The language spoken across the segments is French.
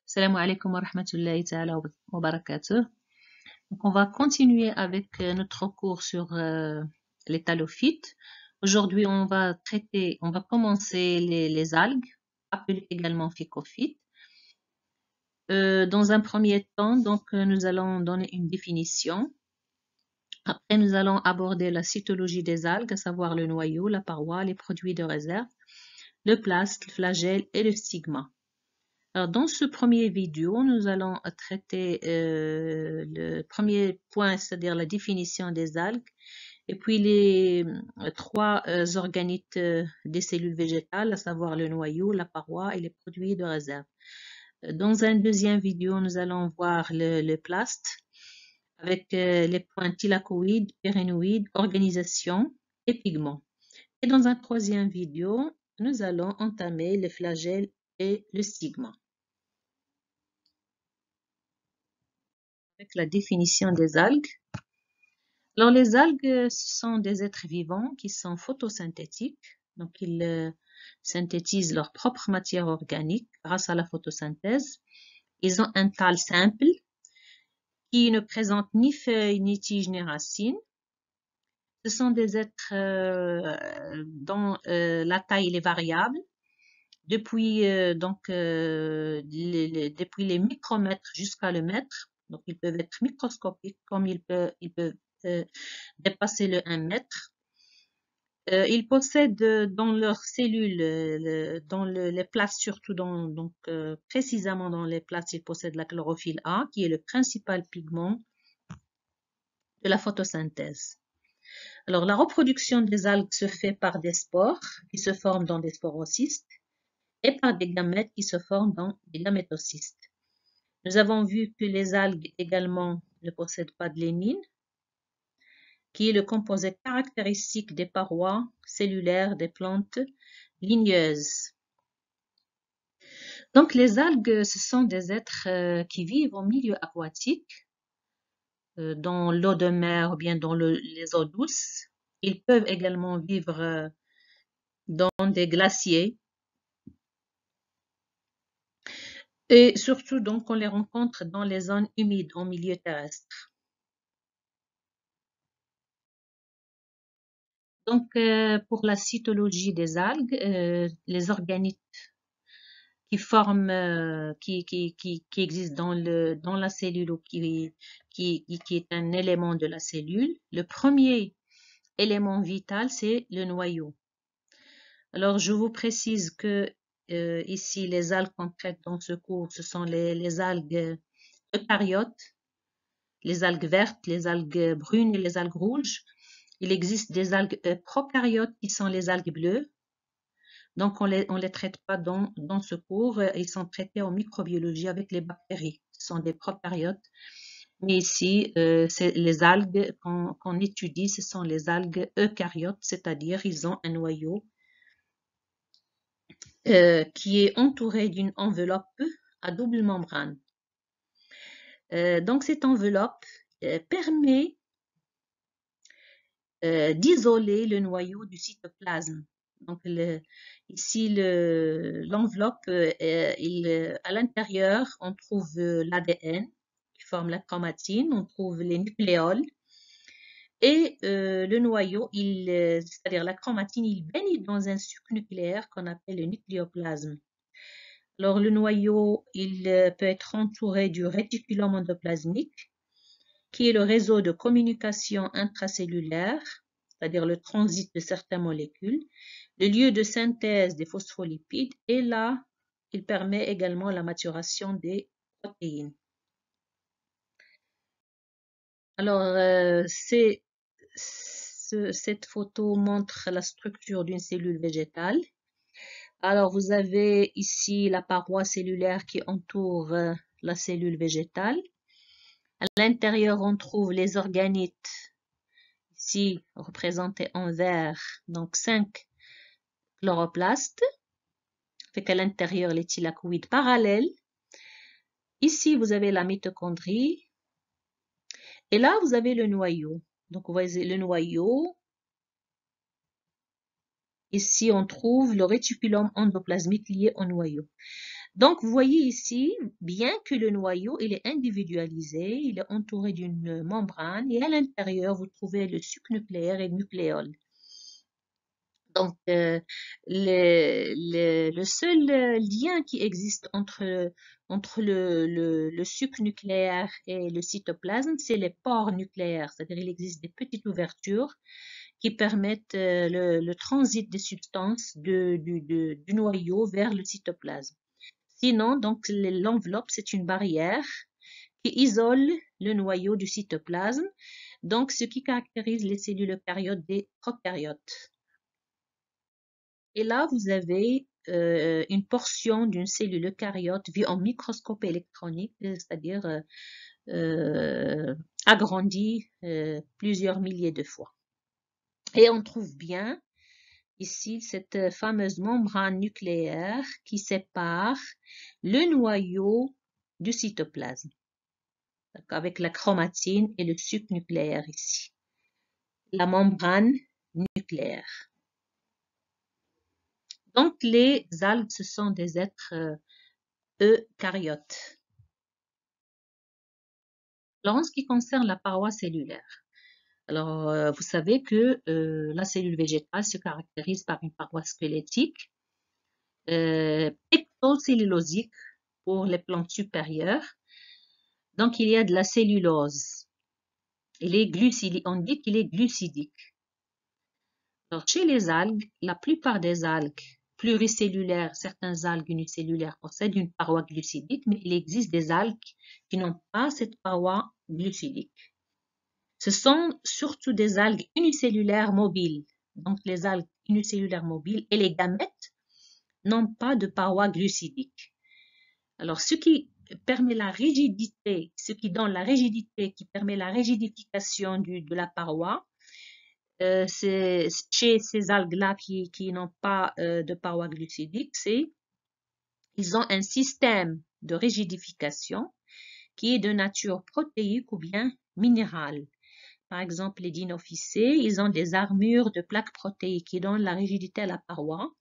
Salam alaikum wa rahmatullahi ta'ala wa barakatuh. Donc, on va continuer avec notre cours sur les thalophytes. Aujourd'hui, on va commencer les algues, appelées également phycophytes. Dans un premier temps, nous allons donner une définition. Après, nous allons aborder la cytologie des algues, à savoir le noyau, la paroi, les produits de réserve, le plast, le flagelle et le stigma. Alors, dans ce premier vidéo, nous allons traiter le premier point, c'est-à-dire la définition des algues, et puis les trois organites des cellules végétales, à savoir le noyau, la paroi et les produits de réserve. Dans un deuxième vidéo, nous allons voir le plast avec les points thylakoïdes, pyrénoïdes, organisation et pigments. Et dans un troisième vidéo, nous allons entamer les flagelles et le stigma. Avec la définition des algues. Alors, les algues, ce sont des êtres vivants qui sont photosynthétiques. Donc, ils synthétisent leur propre matière organique grâce à la photosynthèse. Ils ont un thalle simple qui ne présente ni feuilles, ni tiges, ni racines. Ce sont des êtres dont la taille est variable. Depuis les micromètres jusqu'à le mètre. Donc, ils peuvent être microscopiques comme ils peuvent dépasser le 1 mètre. Ils possèdent dans leurs cellules, dans les plaques surtout, précisément dans les plaques, ils possèdent la chlorophylle A, qui est le principal pigment de la photosynthèse. Alors, la reproduction des algues se fait par des spores qui se forment dans des sporocystes et par des gamètes qui se forment dans des gamétocystes. Nous avons vu que les algues également ne possèdent pas de lénine, qui est le composé caractéristique des parois cellulaires des plantes ligneuses. Donc, les algues, ce sont des êtres qui vivent en milieu aquatique, dans l'eau de mer ou bien dans les eaux douces. Ils peuvent également vivre dans des glaciers. Et surtout, donc, on les rencontre dans les zones humides en milieu terrestre. Donc, pour la cytologie des algues, les organites qui forment, qui existent dans la cellule ou qui est un élément de la cellule. Le premier élément vital, c'est le noyau. Alors, je vous précise que ici, les algues qu'on traite dans ce cours, ce sont les algues eucaryotes, les algues vertes, les algues brunes et les algues rouges. Il existe des algues prokaryotes qui sont les algues bleues. Donc, on les traite pas dans ce cours. Ils sont traités en microbiologie avec les bactéries. Ce sont des prokaryotes. Mais ici, les algues qu'on étudie, ce sont les algues eucaryotes, c'est-à-dire ils ont un noyau qui est entouré d'une enveloppe à double membrane. Donc, cette enveloppe permet d'isoler le noyau du cytoplasme. Donc, ici, l'enveloppe, à l'intérieur, on trouve l'ADN qui forme la chromatine, on trouve les nucléoles et le noyau, c'est-à-dire la chromatine, il baigne dans un suc nucléaire qu'on appelle le nucléoplasme. Alors, le noyau, il peut être entouré du réticulum endoplasmique, qui est le réseau de communication intracellulaire, c'est-à-dire le transit de certaines molécules, le lieu de synthèse des phospholipides, et là, il permet également la maturation des protéines. Alors, cette photo montre la structure d'une cellule végétale. Alors, vous avez ici la paroi cellulaire qui entoure la cellule végétale. À l'intérieur, on trouve les organites, ici représentés en vert, donc 5 chloroplastes, avec à l'intérieur les thylakoïdes parallèles. Ici, vous avez la mitochondrie. Et là, vous avez le noyau. Donc, vous voyez le noyau. Ici, on trouve le réticulum endoplasmique lié au noyau. Donc, vous voyez ici, bien que le noyau il est individualisé, il est entouré d'une membrane et à l'intérieur, vous trouvez le suc nucléaire et le nucléole. Donc, le seul lien qui existe entre le suc nucléaire et le cytoplasme, c'est les pores nucléaires, c'est-à-dire il existe des petites ouvertures qui permettent le transit des substances du noyau vers le cytoplasme. Sinon, donc, l'enveloppe, c'est une barrière qui isole le noyau du cytoplasme, donc ce qui caractérise les cellules eucaryotes des prokaryotes. Et là, vous avez une portion d'une cellule eucaryote vue en microscope électronique, c'est-à-dire agrandie plusieurs milliers de fois. Et on trouve bien ici cette fameuse membrane nucléaire qui sépare le noyau du cytoplasme, avec la chromatine et le suc nucléaire ici. La membrane nucléaire. Donc, les algues, ce sont des êtres eucaryotes. Alors, en ce qui concerne la paroi cellulaire, alors, vous savez que la cellule végétale se caractérise par une paroi squelettique, pectocellulosique pour les plantes supérieures. Donc, il y a de la cellulose. Il est glucidique. On dit qu'il est glucidique. Alors, chez les algues, la plupart des algues pluricellulaires, certaines algues unicellulaires possèdent une paroi glucidique, mais il existe des algues qui n'ont pas cette paroi glucidique. Ce sont surtout des algues unicellulaires mobiles. Donc, les algues unicellulaires mobiles et les gamètes n'ont pas de paroi glucidique. Alors, ce qui permet la rigidité, ce qui donne la rigidité, qui permet la rigidification de la paroi, c'est chez ces algues-là qui n'ont pas de paroi glucidique, ils ont un système de rigidification qui est de nature protéique ou bien minérale. Par exemple, les dinophycées, ils ont des armures de plaques protéiques qui donnent la rigidité à la paroi.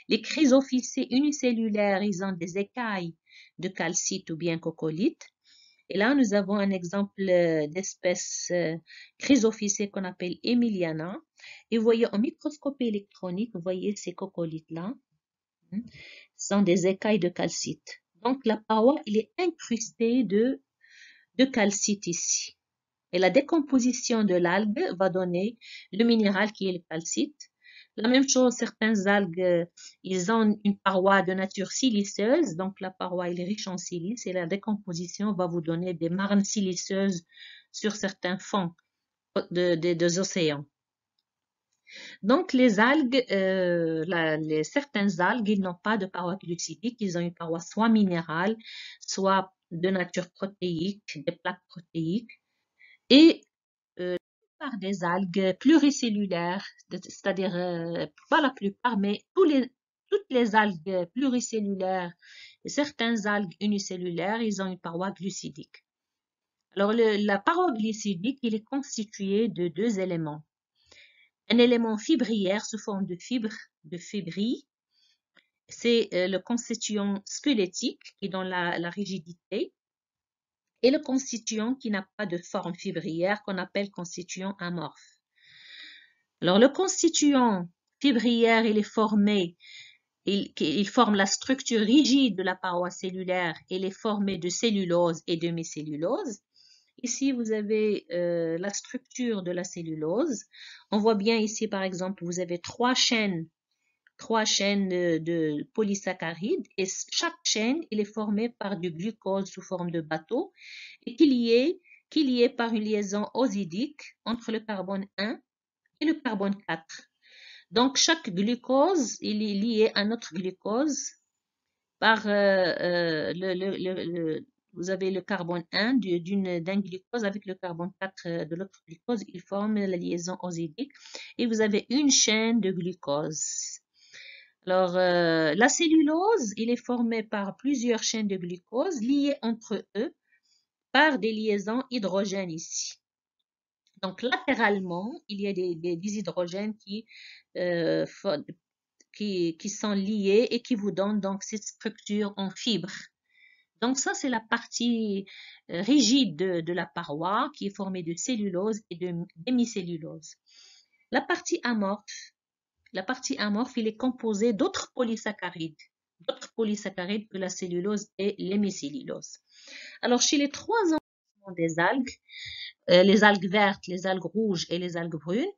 Les chrysophycées unicellulaires, ils ont des écailles de calcite ou bien coccolite. Et là, nous avons un exemple d'espèce chrysophycée qu'on appelle Emiliana. Et vous voyez, en microscope électronique, vous voyez ces coccolithes-là. Ce sont des écailles de calcite. Donc, la paroi, elle est incrustée de calcite ici. Et la décomposition de l'algue va donner le minéral qui est le calcite. La même chose, certaines algues, ils ont une paroi de nature siliceuse, donc la paroi elle est riche en silice et la décomposition va vous donner des marnes siliceuses sur certains fonds des océans. Donc les algues, certaines algues, ils n'ont pas de paroi glucidique, ils ont une paroi soit minérale, soit de nature protéique, des plaques protéiques. Et par des algues pluricellulaires, c'est-à-dire pas la plupart, mais toutes les algues pluricellulaires et certaines algues unicellulaires, ils ont une paroi glucidique. Alors, la paroi glucidique, il est constitué de deux éléments. Un élément fibriaire sous forme de fibrilles, c'est le constituant squelettique qui donne la rigidité, et le constituant qui n'a pas de forme fibriaire qu'on appelle constituant amorphe. Alors, le constituant fibriaire, il forme la structure rigide de la paroi cellulaire. Il est formé de cellulose et d'hémicellulose. Ici, vous avez la structure de la cellulose. On voit bien ici, par exemple, vous avez trois chaînes de polysaccharides et chaque chaîne, il est formé par du glucose sous forme de bateau et qu'il y ait par une liaison osidique entre le carbone 1 et le carbone 4. Donc, chaque glucose, il est lié à un autre glucose par vous avez le carbone 1 d'un glucose avec le carbone 4 de l'autre glucose, ils forment la liaison osidique et vous avez une chaîne de glucose. Alors, la cellulose, il est formé par plusieurs chaînes de glucose liées entre eux par des liaisons hydrogènes ici. Donc, latéralement, il y a des hydrogènes qui qui sont liées et qui vous donnent donc cette structure en fibres. Donc ça, c'est la partie rigide de la paroi qui est formée de cellulose et de d'hémicellulose. La partie amorphe, il est composé d'autres polysaccharides que la cellulose et l'hémicellulose. Alors, chez les trois embranchements des algues, les algues vertes, les algues rouges et les algues brunes,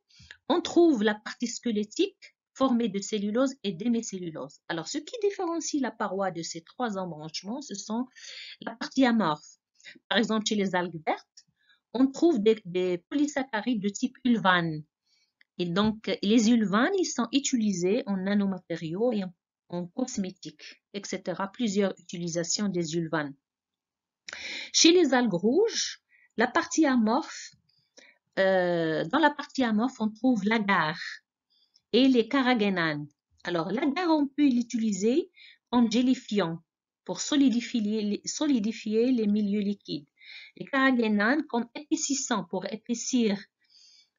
on trouve la partie squelettique formée de cellulose et d'hémicellulose. Alors, ce qui différencie la paroi de ces trois embranchements, ce sont la partie amorphe. Par exemple, chez les algues vertes, on trouve des polysaccharides de type ulvane. Et donc, les ulvanes, ils sont utilisés en nanomatériaux et en cosmétiques, etc. Plusieurs utilisations des ulvanes. Chez les algues rouges, la partie amorphe, dans la partie amorphe, on trouve l'agar et les carragénanes. Alors, l'agar, on peut l'utiliser en gélifiant pour solidifier les milieux liquides. Les carragénanes comme épaississant pour épaissir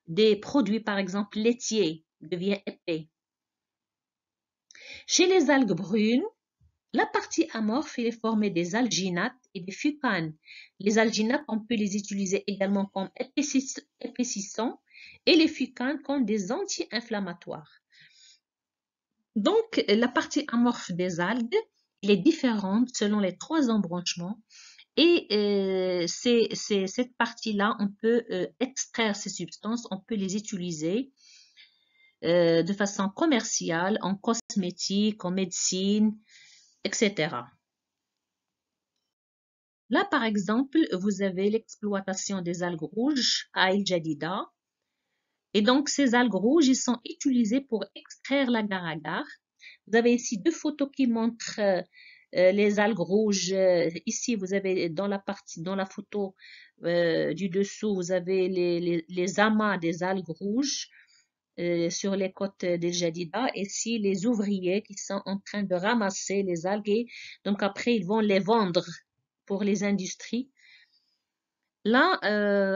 des produits, par exemple laitiers, devient épais. Chez les algues brunes, la partie amorphe est formée des alginates et des fucanes. Les alginates, on peut les utiliser également comme épaississants et les fucanes comme des anti-inflammatoires. Donc, la partie amorphe des algues, elle est différente selon les trois embranchements. Et cette partie-là, on peut extraire ces substances, on peut les utiliser de façon commerciale, en cosmétique, en médecine, etc. Là, par exemple, vous avez l'exploitation des algues rouges à El Jadida. Et donc, ces algues rouges, ils sont utilisées pour extraire l'agar-agar. Vous avez ici deux photos qui montrent les algues rouges. Ici, vous avez dans la photo du dessous, vous avez les amas des algues rouges sur les côtes d'El Jadida. Et ici, les ouvriers qui sont en train de ramasser les algues. Et donc, après, ils vont les vendre pour les industries. Là,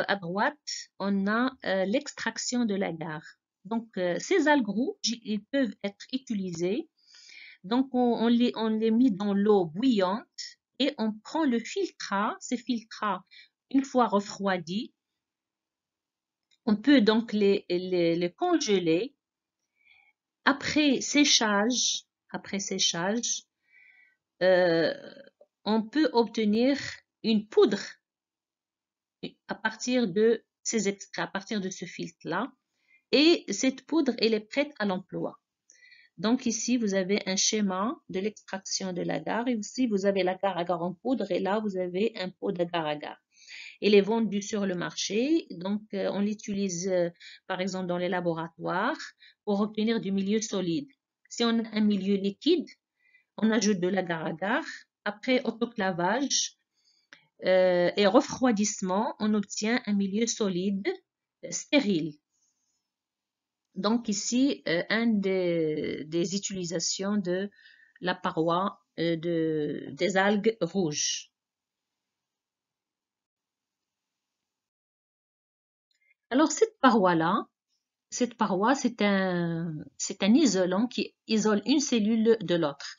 à droite, on a l'extraction de l'agar. Donc, ces algues rouges, ils peuvent être utilisés. Donc, on les met dans l'eau bouillante et on prend le filtrat. Ces filtrats, une fois refroidis, on peut donc les congeler. Après séchage, on peut obtenir une poudre à partir de ces extraits, à partir de ce filtre-là. Et cette poudre, elle est prête à l'emploi. Donc ici, vous avez un schéma de l'extraction de l'agar. Et ici, vous avez l'agar-agar en poudre. Et là, vous avez un pot d'agar-agar. Elle est vendue sur le marché. Donc, on l'utilise, par exemple, dans les laboratoires pour obtenir du milieu solide. Si on a un milieu liquide, on ajoute de l'agar-agar. Après autoclavage et refroidissement, on obtient un milieu solide, stérile. Donc ici, une des utilisations de la paroi des algues rouges. Alors cette paroi-là, c'est un isolant qui isole une cellule de l'autre.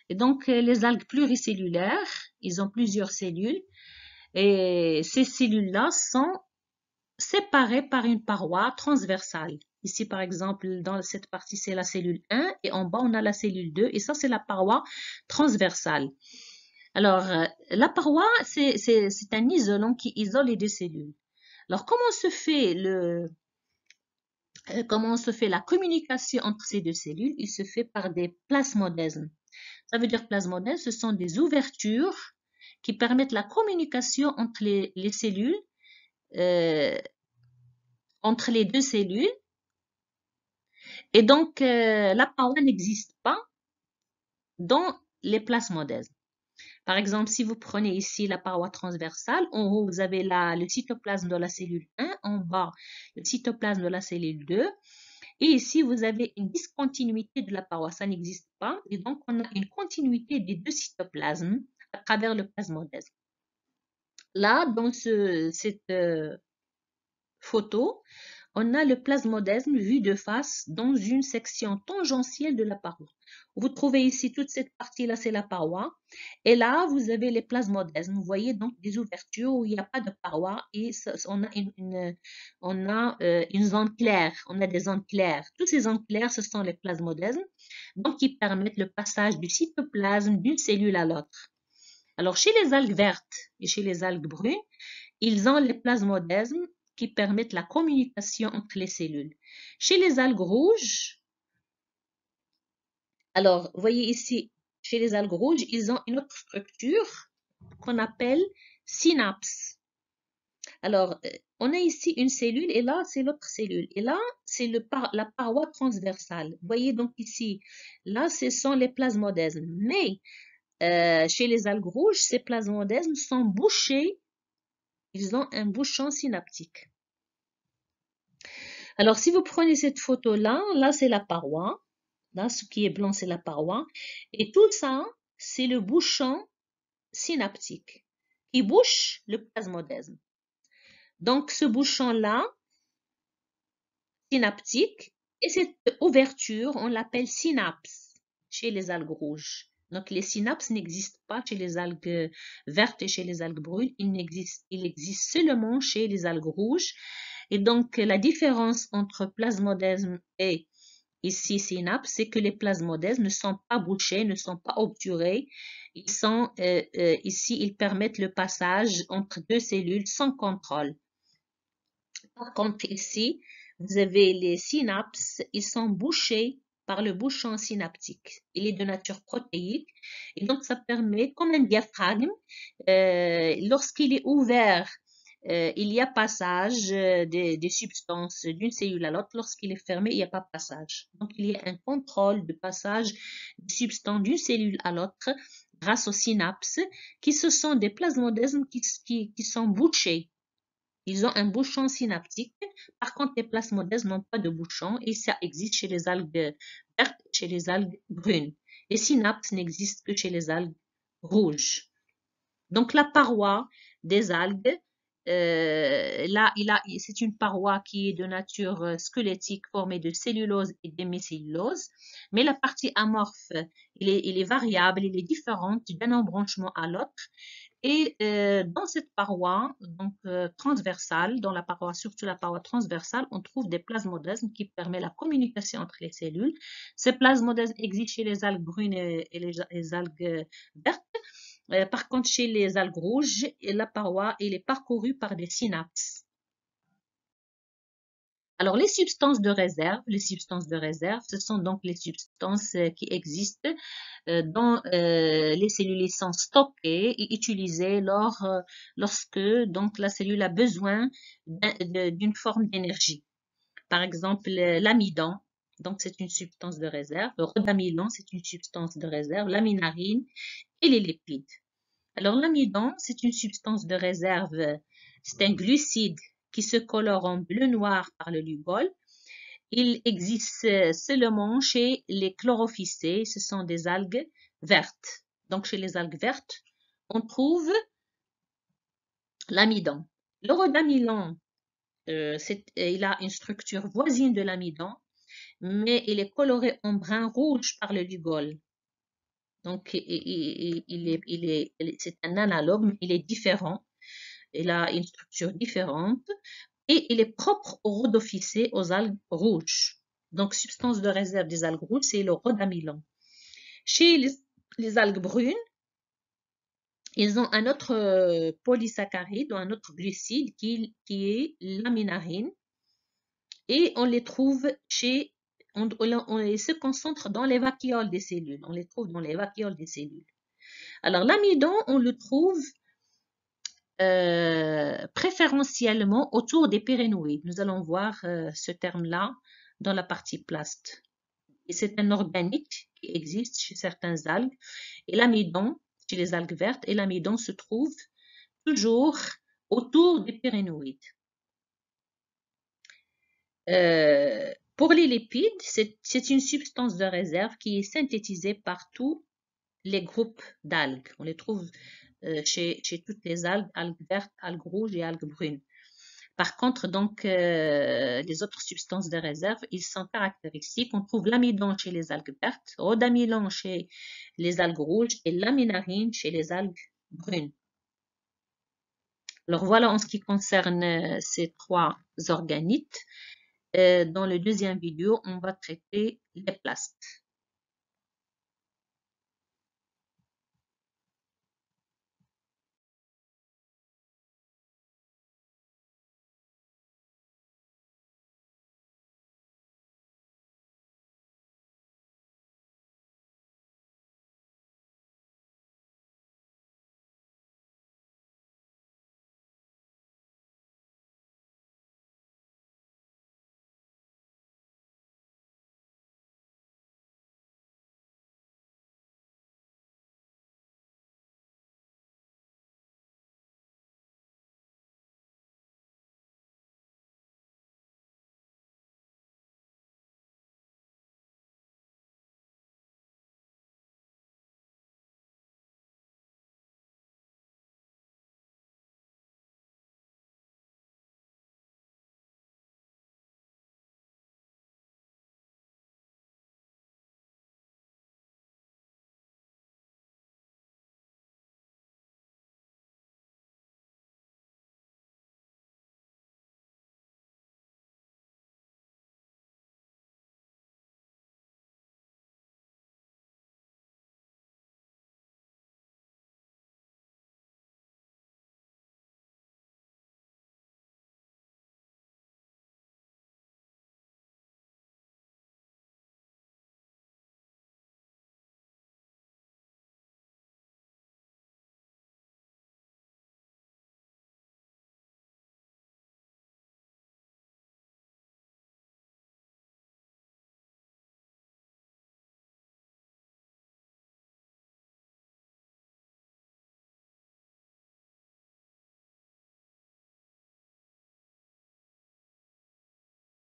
Et donc les algues pluricellulaires, ils ont plusieurs cellules et ces cellules-là sont séparées par une paroi transversale. Ici, par exemple, dans cette partie, c'est la cellule 1 et en bas, on a la cellule 2 et ça, c'est la paroi transversale. Alors, la paroi, c'est un isolant qui isole les deux cellules. Alors, comment se fait la communication entre ces deux cellules? Il se fait par des plasmodèsmes. Ça veut dire plasmodèsmes, ce sont des ouvertures qui permettent la communication entre les cellules, entre les deux cellules. Et donc, la paroi n'existe pas dans les plasmodèsmes. Par exemple, si vous prenez ici la paroi transversale, en haut, vous avez le cytoplasme de la cellule 1, en bas, le cytoplasme de la cellule 2. Et ici, vous avez une discontinuité de la paroi, ça n'existe pas. Et donc, on a une continuité des deux cytoplasmes à travers le plasmodèsme. Là, dans cette photo, on a le plasmodesme vu de face dans une section tangentielle de la paroi. Vous trouvez ici toute cette partie-là, c'est la paroi. Et là, vous avez les plasmodesmes. Vous voyez donc des ouvertures où il n'y a pas de paroi et on a une zone claire. On a des zones claires. Toutes ces zones claires, ce sont les plasmodesmes, donc qui permettent le passage du cytoplasme d'une cellule à l'autre. Alors, chez les algues vertes et chez les algues brunes, ils ont les plasmodesmes qui permettent la communication entre les cellules. Chez les algues rouges, alors, vous voyez ici, chez les algues rouges, ils ont une autre structure qu'on appelle synapse. Alors, on a ici une cellule et là, c'est l'autre cellule. Et là, c'est la paroi transversale. Vous voyez donc ici, là, ce sont les plasmodesmes. Mais chez les algues rouges, ces plasmodesmes sont bouchés. Ils ont un bouchon synaptique. Alors, si vous prenez cette photo-là, là, c'est la paroi. Là, ce qui est blanc, c'est la paroi. Et tout ça, c'est le bouchon synaptique qui bouche le plasmodesme. Donc, ce bouchon-là, synaptique, et cette ouverture, on l'appelle synapse chez les algues rouges. Donc, les synapses n'existent pas chez les algues vertes et chez les algues brunes. Il existe seulement chez les algues rouges. Et donc, la différence entre plasmodesme et ici synapse, c'est que les plasmodesmes ne sont pas bouchés, ne sont pas obturés. Ils sont ici, ils permettent le passage entre deux cellules sans contrôle. Par contre, ici, vous avez les synapses, ils sont bouchés par le bouchon synaptique. Il est de nature protéique et donc ça permet, comme un diaphragme, lorsqu'il est ouvert, il y a passage des substances d'une cellule à l'autre. Lorsqu'il est fermé, il n'y a pas passage. Donc, il y a un contrôle de passage des substances d'une cellule à l'autre grâce aux synapses, qui ce sont des plasmodesmes qui sont bouchés. Ils ont un bouchon synaptique. Par contre, les plasmodesmes n'ont pas de bouchon et ça existe chez les algues vertes et chez les algues brunes. Les synapses n'existent que chez les algues rouges. Donc, la paroi des algues, là, c'est une paroi qui est de nature squelettique formée de cellulose et d'hémicellulose. Mais la partie amorphe, il est variable, il est différente d'un embranchement à l'autre. Et dans cette paroi, donc transversale, dans la paroi, surtout la paroi transversale, on trouve des plasmodesmes qui permettent la communication entre les cellules. Ces plasmodesmes existent chez les algues brunes et les algues vertes. Par contre, chez les algues rouges, la paroi elle est parcourue par des synapses. Alors, les substances de réserve, ce sont donc les substances qui existent dans les cellules. Ils sont stockées et utilisées lorsque donc la cellule a besoin d'une forme d'énergie. Par exemple, l'amidon, donc c'est une substance de réserve. Le rhodamilon, c'est une substance de réserve. L'aminarine et les lipides. Alors, l'amidon, c'est une substance de réserve. C'est un glucide qui se colore en bleu-noir par le lugol. Il existe seulement chez les chlorophycées, ce sont des algues vertes. Donc, chez les algues vertes, on trouve l'amidon. Le rhodamilon, il a une structure voisine de l'amidon, mais il est coloré en brun rouge par le lugol. Donc, c'est un analogue, mais il est différent. Il a une structure différente et il est propre aux rhodophycées, aux algues rouges. Donc, substance de réserve des algues rouges, c'est le rhodamilon. Chez les algues brunes, ils ont un autre polysaccharide ou un autre glucide qui est l'aminarine et on les trouve on se concentre dans les vacuoles des cellules. On les trouve dans les vacuoles des cellules. Alors, l'amidon, on le trouve préférentiellement autour des pyrénoïdes. Nous allons voir ce terme-là dans la partie plaste. Et c'est un organique qui existe chez certaines algues. Et l'amidon, chez les algues vertes, et l'amidon se trouve toujours autour des pyrénoïdes. Pour les lipides, c'est une substance de réserve qui est synthétisée par tous les groupes d'algues. On les trouve chez toutes les algues, algues vertes, algues rouges et algues brunes. Par contre, donc, les autres substances de réserve, ils sont caractéristiques. On trouve l'amidon chez les algues vertes, rhodamylon chez les algues rouges et l'aminarine chez les algues brunes. Alors voilà en ce qui concerne ces trois organites. Dans le deuxième vidéo, on va traiter les plastes.